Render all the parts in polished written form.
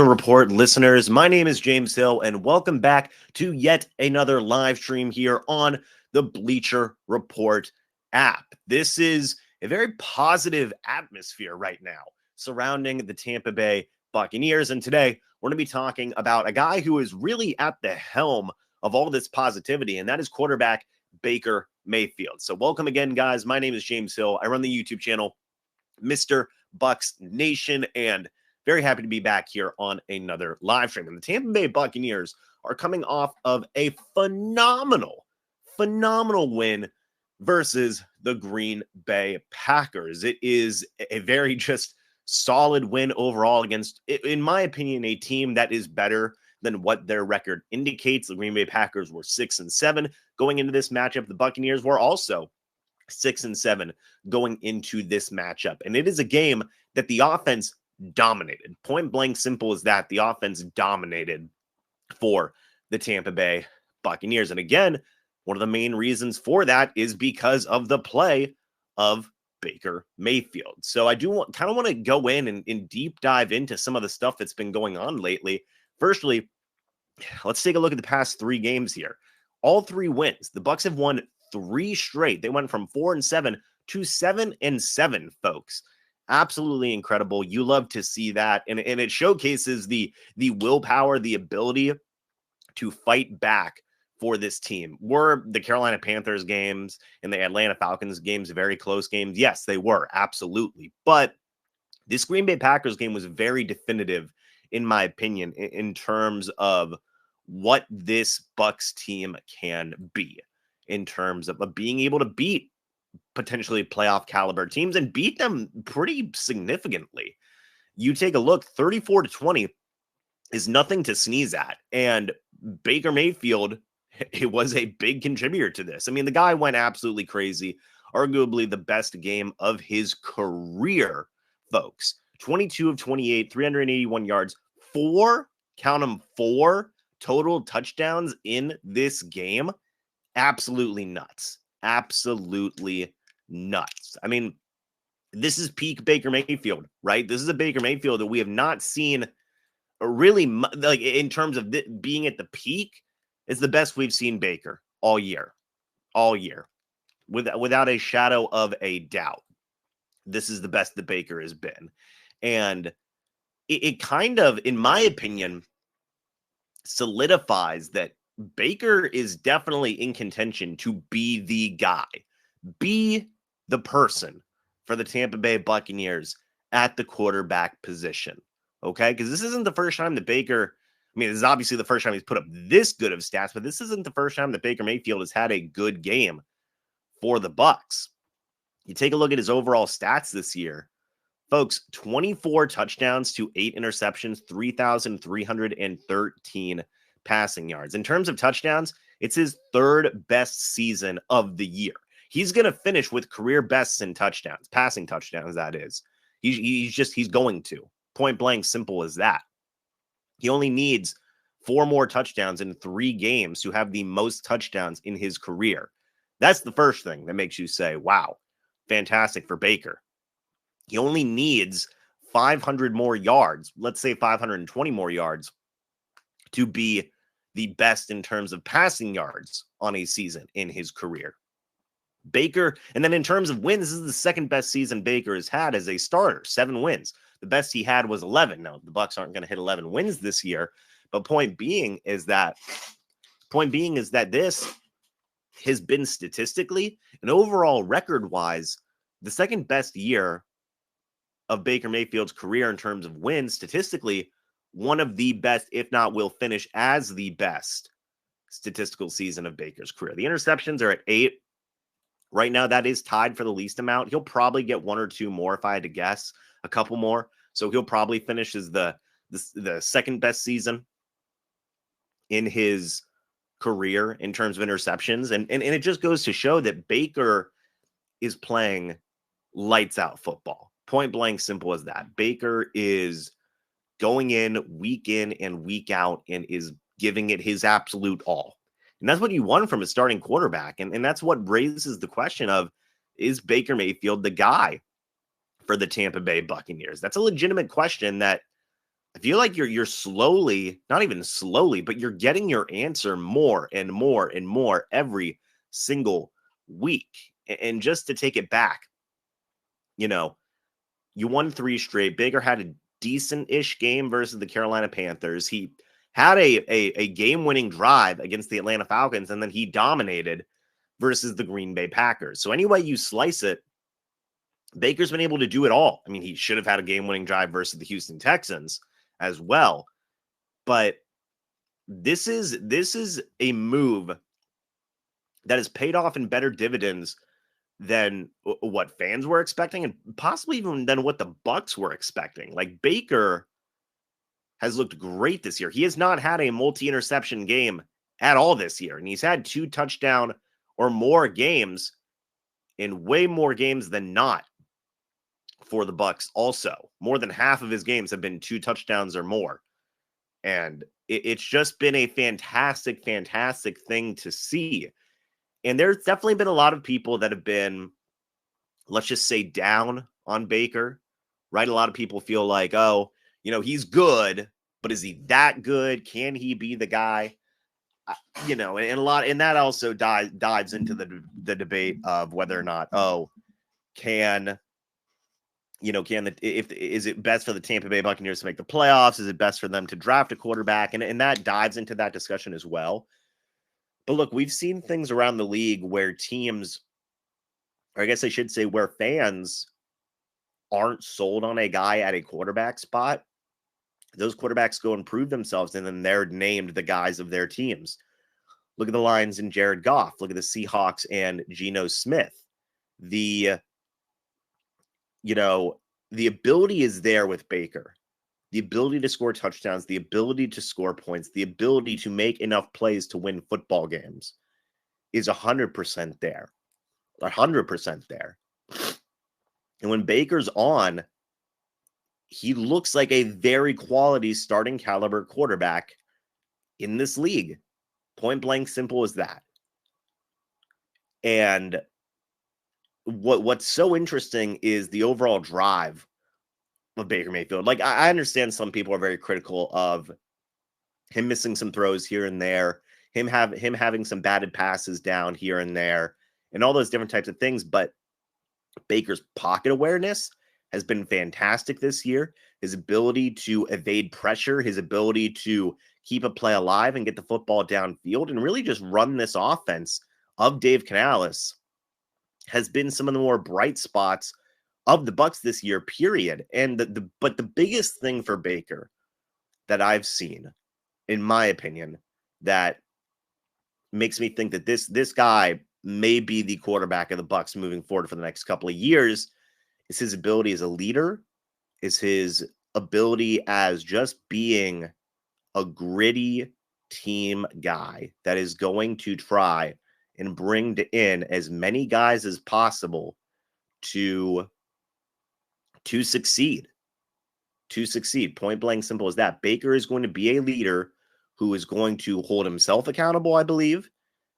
Report listeners, my name is James Hill, and welcome back to yet another live stream here on the Bleacher Report app. This is a very positive atmosphere right now surrounding the Tampa Bay Buccaneers, and today we're going to be talking about a guy who is really at the helm of all this positivity, and that is quarterback Baker Mayfield. So welcome again, guys. My name is James Hill. I run the YouTube channel MrBucsNation, and very happy to be back here on another live stream. And the Tampa Bay Buccaneers are coming off of a phenomenal win versus the Green Bay Packers. It is a very just solid win overall against, in my opinion, a team that is better than what their record indicates. The Green Bay Packers were 6-7 going into this matchup. The Buccaneers were also 6-7 going into this matchup. And it is a game that the offense dominated. Point blank simple as that. The offense dominated for the Tampa Bay Buccaneers. And again, one of the main reasons for that is because of the play of Baker Mayfield. So I do kind of want to go in and deep dive into some of the stuff that's been going on lately. Firstly, let's take a look at the past 3 games here. All 3 wins. The Bucs have won 3 straight. They went from 4-7 to 7-7, folks. Absolutely incredible. You love to see that. And it showcases the willpower, the ability to fight back for this team. Were the Carolina Panthers games and the Atlanta Falcons games very close games? Yes, they were. Absolutely. But this Green Bay Packers game was very definitive, in my opinion, in terms of what this Bucs team can be, in terms of being able to beat potentially playoff caliber teams and beat them pretty significantly. You take a look, 34-20 is nothing to sneeze at. And Baker Mayfield, it was a big contributor to this. I mean, the guy went absolutely crazy, arguably the best game of his career, folks. 22 of 28, 381 yards, 4 total touchdowns in this game. Absolutely nuts. Absolutely nuts. I mean, this is peak Baker Mayfield, right? This is a Baker Mayfield that we have not seen really, like, in terms of being at the peak. It's the best we've seen Baker all year, without a shadow of a doubt. This is the best that Baker has been. And it kind of, in my opinion, solidifies that Baker is definitely in contention to be the guy, be the person for the Tampa Bay Buccaneers at the quarterback position. Okay? Because this isn't the first time that Baker, I mean, this is obviously the first time he's put up this good of stats, but this isn't the first time that Baker Mayfield has had a good game for the Bucs. You take a look at his overall stats this year, folks, 24 touchdowns to 8 interceptions, 3,313 passing yards. In terms of touchdowns, it's his 3rd best season of the year. He's going to finish with career bests in touchdowns, passing touchdowns, that is. He's going to. Point blank, simple as that. He only needs 4 more touchdowns in 3 games to have the most touchdowns in his career. That's the first thing that makes you say, wow, fantastic for Baker. He only needs 500 more yards, let's say 520 more yards, to be the best in terms of passing yards on a season in his career. Baker, and then in terms of wins, this is the 2nd best season Baker has had as a starter, 7 wins. The best he had was 11. Now, the Bucs aren't going to hit 11 wins this year, but point being is that this has been statistically and overall record-wise the 2nd best year of Baker Mayfield's career in terms of wins. Statistically, one of the best, if not will finish as the best statistical season of Baker's career. The interceptions are at 8. Right now, that is tied for the least amount. He'll probably get 1 or 2 more if I had to guess, a couple more. So he'll probably finish as the 2nd best season in his career in terms of interceptions. And it just goes to show that Baker is playing lights out football. Point blank, simple as that. Baker is going in and week out and is giving it his absolute all. And that's what you want from a starting quarterback. And that's what raises the question of, is Baker Mayfield the guy for the Tampa Bay Buccaneers? That's a legitimate question that I feel like you're slowly, not even slowly, but you're getting your answer more and more and more every single week. And just to take it back, you know, you won 3 straight. Baker had a decent-ish game versus the Carolina Panthers. He had a game-winning drive against the Atlanta Falcons, and then he dominated versus the Green Bay Packers. So any way you slice it, Baker's been able to do it all. I mean, he should have had a game-winning drive versus the Houston Texans as well. But this is a move that has paid off in better dividends than what fans were expecting, and possibly even than what the Bucs were expecting. Like, Baker has looked great this year. He has not had a multi-interception game at all this year, and he's had 2 touchdown or more games in way more games than not for the Bucs. Also, more than half of his games have been 2 touchdowns or more. And it's just been a fantastic, fantastic thing to see. And there's definitely been a lot of people that have been, let's just say, down on Baker, right? A lot of people feel like, oh, he's good, but is he that good? Can he be the guy? And that also dives into the debate of whether or not, is it best for the Tampa Bay Buccaneers to make the playoffs? Is it best for them to draft a quarterback? And that dives into that discussion as well. But look, we've seen things around the league where teams, or I guess I should say where fans aren't sold on a guy at a quarterback spot. Those quarterbacks go and prove themselves, and then they're named the guys of their teams. Look at the Lions and Jared Goff. Look at the Seahawks and Geno Smith. The ability is there with Baker. The ability to score touchdowns, the ability to score points, the ability to make enough plays to win football games is 100% there. 100% there. And when Baker's on, he looks like a very quality starting caliber quarterback in this league. Point blank, simple as that. And what's so interesting is the overall drive of Baker Mayfield. Like, I understand some people are very critical of him missing some throws here and there, him having some batted passes down here and there, and all those different types of things. But Baker's pocket awareness has been fantastic this year. His ability to evade pressure, his ability to keep a play alive and get the football downfield and really just run this offense of Dave Canales has been some of the more bright spots of the Bucs this year, period. And but the biggest thing for Baker that I've seen, in my opinion, that makes me think that this guy may be the quarterback of the Bucs moving forward for the next couple of years is his ability as a leader, is his ability as just being a gritty team guy that is going to try and bring in as many guys as possible to succeed. To succeed. Point blank, simple as that. Baker is going to be a leader who is going to hold himself accountable, I believe,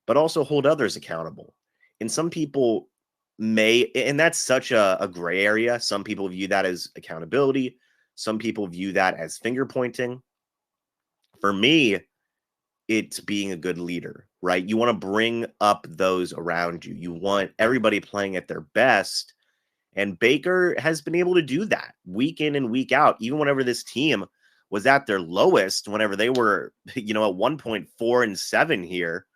but also hold others accountable. And some people may, and that's such a gray area. Some people view that as accountability. Some people view that as finger pointing. For me, it's being a good leader, right? You want to bring up those around you. You want everybody playing at their best. And Baker has been able to do that week in and week out, even whenever this team was at their lowest, whenever they were, at 1.4-7 here,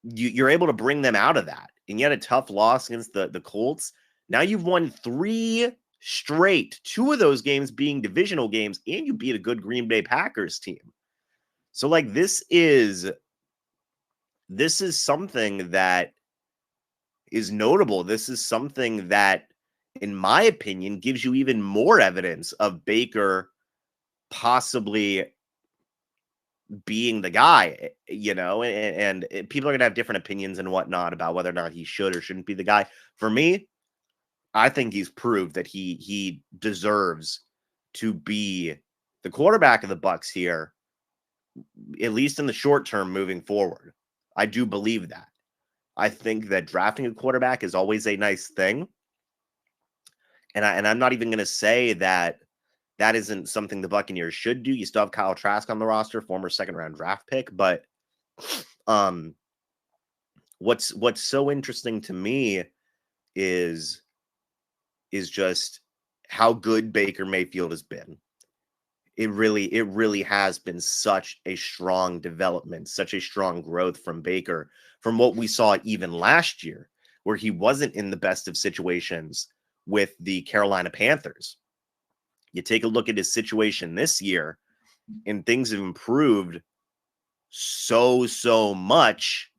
you're able to bring them out of that. And yet a tough loss against the Colts. Now you've won 3 straight, 2 of those games being divisional games, and you beat a good Green Bay Packers team. So, like, this is something that is notable. This is something that, in my opinion, gives you even more evidence of Baker possibly being the guy, and people are going to have different opinions and whatnot about whether or not he should or shouldn't be the guy. For me, I think he's proved that he deserves to be the quarterback of the Bucs here, at least in the short term moving forward. I do believe that. I think that drafting a quarterback is always a nice thing. And I'm not even going to say that that isn't something the Buccaneers should do. You still have Kyle Trask on the roster, former second-round draft pick, but what's so interesting to me is just how good Baker Mayfield has been. It really has been such a strong development, such a strong growth from Baker from what we saw even last year, where he wasn't in the best of situations with the Carolina Panthers. You take a look at his situation this year, and things have improved so much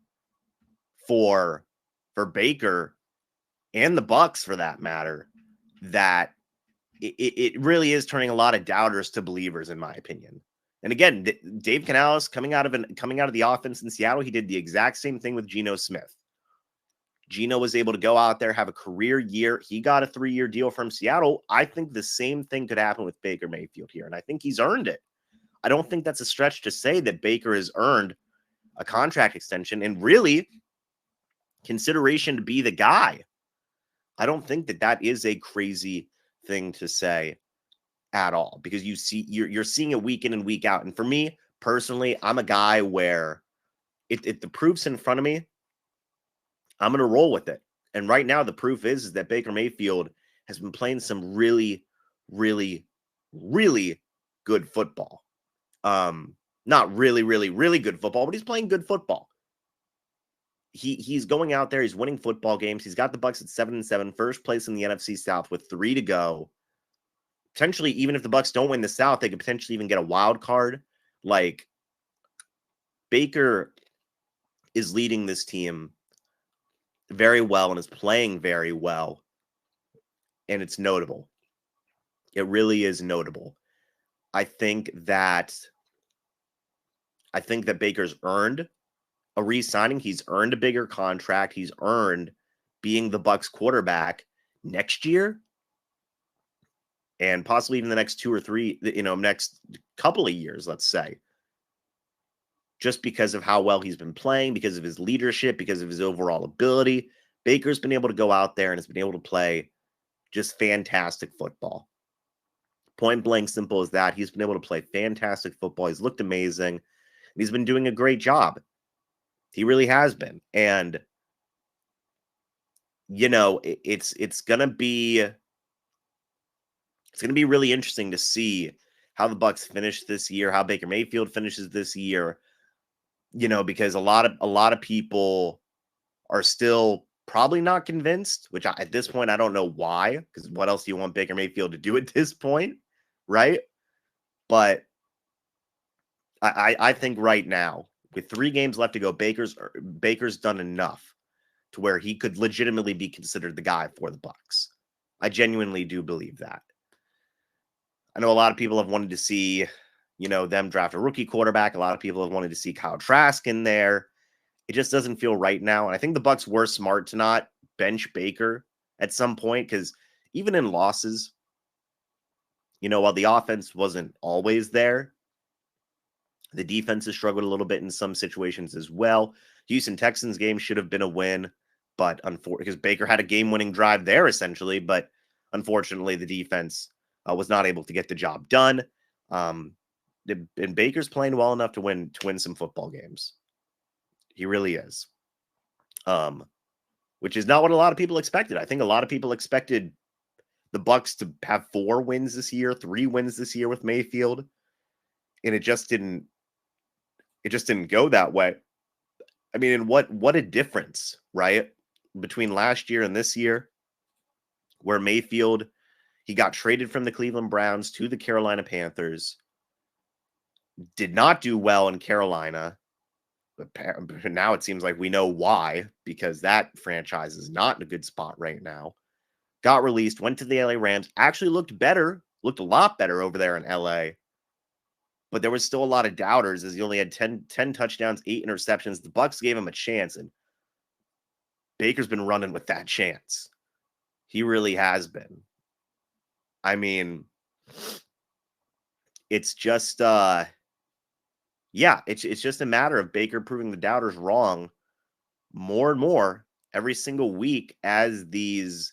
for Baker and the Bucs, for that matter, that it really is turning a lot of doubters to believers, in my opinion. And again, Dave Canales coming out of the offense in Seattle, he did the exact same thing with Geno Smith. Geno was able to go out there, have a career year. He got a 3-year deal from Seattle. I think the same thing could happen with Baker Mayfield here, and I think he's earned it. I don't think that's a stretch to say that Baker has earned a contract extension and really consideration to be the guy. I don't think that is a crazy thing to say at all, because you're seeing it week in and week out. And for me personally, I'm a guy where if the proof's in front of me, I'm going to roll with it. And right now, the proof is that Baker Mayfield has been playing some really good football. Not really good football, but he's playing good football. He's going out there, he's winning football games. He's got the Bucs at 7-7, first place in the NFC South with 3 to go. Potentially, even if the Bucs don't win the South, they could potentially even get a wild card. Like, Baker is leading this team very well and is playing very well. And it's notable. It really is notable. I think that Baker's earned a re-signing. He's earned a bigger contract. He's earned being the Bucs quarterback next year, and possibly even the next 2 or 3, next couple of years, let's say, just because of how well he's been playing, because of his leadership, because of his overall ability. Baker's been able to go out there and has been able to play just fantastic football. Point blank simple as that. He's been able to play fantastic football. He's looked amazing. And he's been doing a great job. He really has been. And, it's going to be really interesting to see how the Bucs finish this year, how Baker Mayfield finishes this year, because a lot of people are still probably not convinced, which at this point, I don't know why, because what else do you want Baker Mayfield to do at this point, right? But I think right now, with 3 games left to go, Baker's done enough to where he could legitimately be considered the guy for the Bucs. I genuinely do believe that. I know a lot of people have wanted to see, them draft a rookie quarterback. A lot of people have wanted to see Kyle Trask in there. It just doesn't feel right now. And I think the Bucs were smart to not bench Baker at some point, because even in losses, while the offense wasn't always there, the defense has struggled a little bit in some situations as well. Houston Texans game should have been a win, but because Baker had a game-winning drive there essentially, but unfortunately the defense was not able to get the job done. And Baker's playing well enough to win some football games. He really is. Which is not what a lot of people expected. I think a lot of people expected the Bucs to have 4 wins this year, 3 wins this year with Mayfield, and it just didn't go that way. I mean, and what a difference, right? Between last year and this year, where Mayfield, he got traded from the Cleveland Browns to the Carolina Panthers, did not do well in Carolina. But now it seems like we know why, because that franchise is not in a good spot right now. Got released, went to the LA Rams, actually looked a lot better over there in LA. But there was still a lot of doubters, as he only had 10 touchdowns, 8 interceptions. The Bucs gave him a chance, and Baker's been running with that chance. He really has been. I mean, it's just, it's just a matter of Baker proving the doubters wrong more and more every single week as these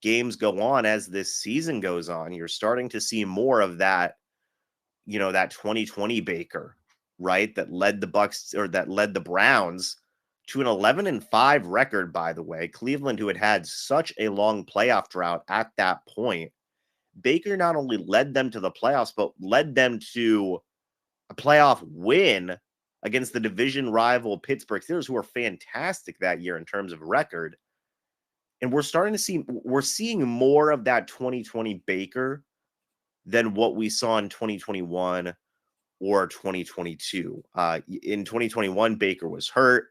games go on, as this season goes on, you're starting to see more of that, that 2020 Baker, right? That led the Bucs, or that led the Browns to an 11-5 record, by the way. Cleveland, who had such a long playoff drought at that point, Baker not only led them to the playoffs, but led them to a playoff win against the division rival Pittsburgh Steelers, who were fantastic that year in terms of record. And we're seeing more of that 2020 Baker than what we saw in 2021 or 2022. In 2021, Baker was hurt,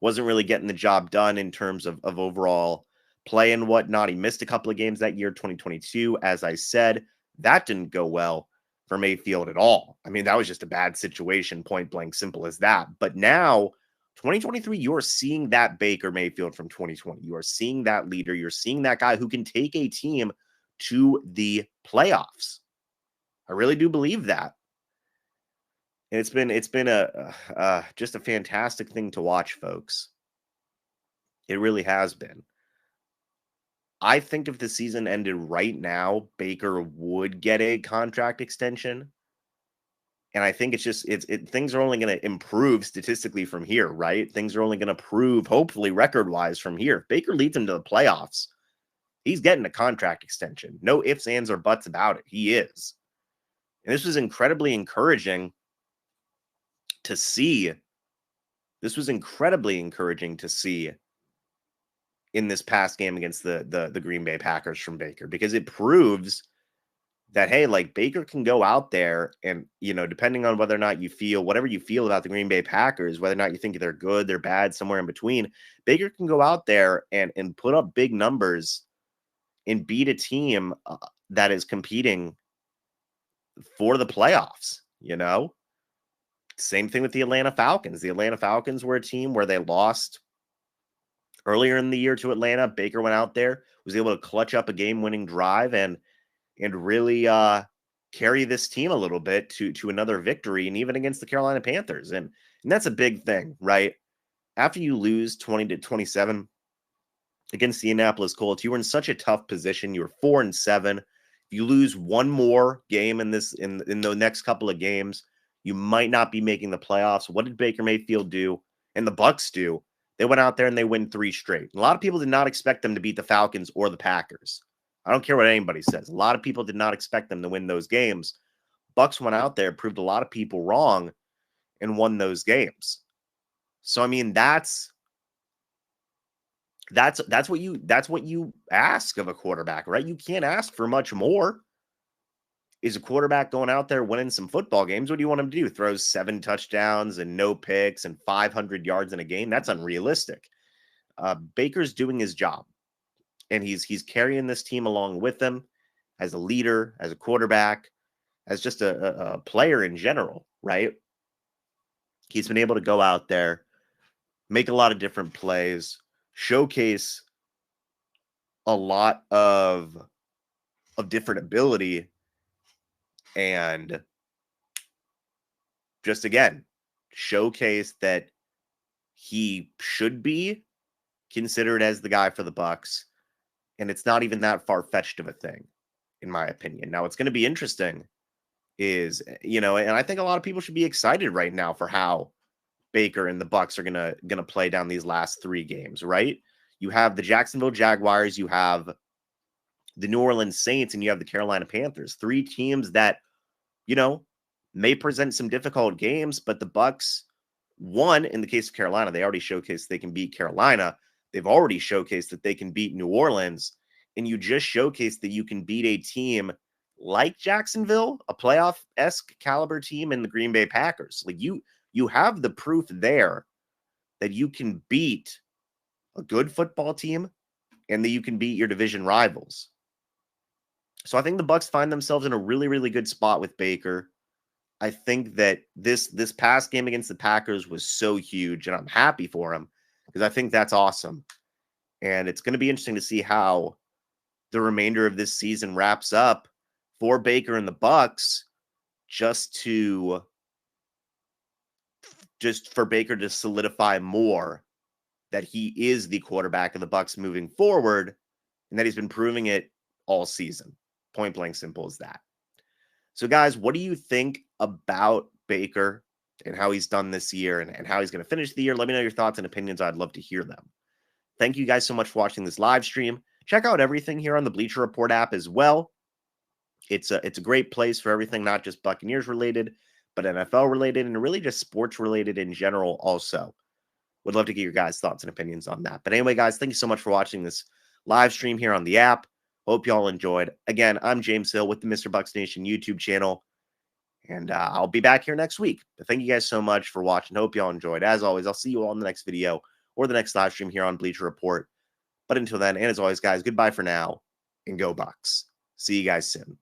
wasn't really getting the job done in terms of overall play and whatnot. He missed a couple of games that year. 2022, as I said, that didn't go well for Mayfield at all. I mean, that was just a bad situation, point blank, simple as that. But now, 2023, you're seeing that Baker Mayfield from 2020. You are seeing that leader. You're seeing that guy who can take a team to the playoffs. I really do believe that. And it's been a just a fantastic thing to watch, folks. It really has been. I think if the season ended right now, Baker would get a contract extension. And I think things are only going to improve statistically from here, right? Things are only going to improve, hopefully record-wise, from here. If Baker leads him to the playoffs, he's getting a contract extension. No ifs, ands, or buts about it. He is. And this was incredibly encouraging to see. This was incredibly encouraging to see in this past game against the Green Bay Packers from Baker, because it proves that, hey, like, Baker can go out there and, depending on whether or not you feel, whatever you feel about the Green Bay Packers, whether or not you think they're good, they're bad, somewhere in between, Baker can go out there and put up big numbers and beat a team that is competing for the playoffs, Same thing with the Atlanta Falcons. The Atlanta Falcons were a team where they lost earlier in the year to Atlanta. Baker went out there, was able to clutch up a game-winning drive and really carry this team a little bit to another victory, and even against the Carolina Panthers. And that's a big thing, right? After you lose 20-27 against the Indianapolis Colts, you were in such a tough position. You were 4-7. If you lose one more game in the next couple of games, you might not be making the playoffs. What did Baker Mayfield do and the Bucs do? They went out there and they win 3 straight. A lot of people did not expect them to beat the Falcons or the Packers. I don't care what anybody says. A lot of people did not expect them to win those games. Bucs went out there, proved a lot of people wrong, and won those games. So I mean, that's what you ask of a quarterback, right? You can't ask for much more. Is a quarterback going out there winning some football games? What do you want him to do? Throws 7 touchdowns and no picks and 500 yards in a game? That's unrealistic. Baker's doing his job. And he's carrying this team along with him as a leader, as a quarterback, as just a player in general, right? He's been able to go out there, make a lot of different plays, showcase a lot of different ability, and just, again, showcase that he should be considered as the guy for the Bucs. And it's not even that far-fetched of a thing, in my opinion. Now, what's going to be interesting is, and I think a lot of people should be excited right now for how Baker and the Bucs are gonna play down these last 3 games, right? You have the Jacksonville Jaguars, you have the New Orleans Saints, and you have the Carolina Panthers. 3 teams that, may present some difficult games, but the Bucs, one, in the case of Carolina, they already showcased they can beat Carolina. They've already showcased that they can beat New Orleans, and you just showcased that you can beat a team like Jacksonville, a playoff-esque caliber team, and the Green Bay Packers. Like, you have the proof there that you can beat a good football team and that you can beat your division rivals. So I think the Bucs find themselves in a really, really good spot with Baker. I think that this past game against the Packers was so huge, and I'm happy for him because I think that's awesome. And it's going to be interesting to see how the remainder of this season wraps up for Baker and the Bucs, just for Baker to solidify more that he is the quarterback of the Bucs moving forward, and that he's been proving it all season. Point blank simple as that. So, guys, what do you think about Baker and how he's done this year and how he's going to finish the year? Let me know your thoughts and opinions. I'd love to hear them. Thank you guys so much for watching this live stream. Check out everything here on the Bleacher Report app as well. It's a great place for everything, not just Buccaneers related, but NFL related and really just sports related in general also. Would love to get your guys' thoughts and opinions on that. But anyway, guys, thank you so much for watching this live stream here on the app. Hope you all enjoyed. Again, I'm James Hill with the MrBucsNation YouTube channel, and I'll be back here next week. But thank you guys so much for watching. Hope you all enjoyed. As always, I'll see you all in the next video or the next live stream here on Bleacher Report. But until then, and as always, guys, goodbye for now, and go Bucs. See you guys soon.